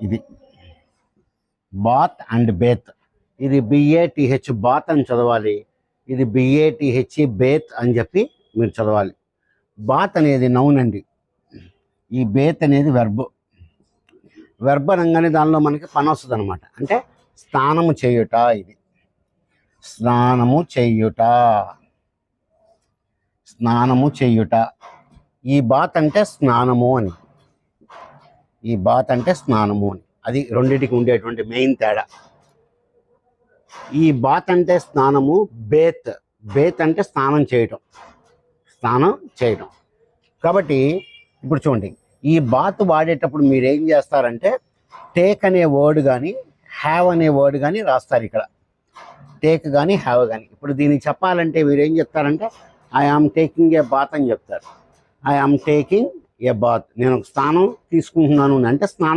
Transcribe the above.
ఇది bath and బేత్. ఇది BATH bath అని చదవాలి, ఇది BATH బేత్ అని చెప్పి మీరు చదవాలి. బాత్ అనేది నౌన్ అండి, ఈ బేత్ అనేది వెర్బ్ అనగానే దానిలో మనకి పని వస్తుంది అనమాట. అంటే స్నానము చేయుట, ఇది స్నానము చేయుట, స్నానము చేయుట. ఈ బాత్ అంటే స్నానము అని, ఈ బాత్ అంటే స్నానము అని. అది రెండింటికి ఉండేటువంటి మెయిన్ తేడా. ఈ బాత్ అంటే స్నానము, బేత్ అంటే స్నానం చేయటం, స్నానం చేయటం. కాబట్టి ఇప్పుడు చూడండి, ఈ బాత్ వాడేటప్పుడు మీరు ఏం చేస్తారంటే టేక్ అనే వర్డ్ కానీ హ్యావ్ అనే వర్డ్ కానీ రాస్తారు ఇక్కడ. టేక్ కానీ హ్యావ్ కానీ. ఇప్పుడు దీనికి చెప్పాలంటే మీరు ఏం చెప్తారంటే I am taking a bath అని చెప్తారు. I am taking a bath, నేను ఒక స్నానం తీసుకుంటున్నాను అంటే స్నానం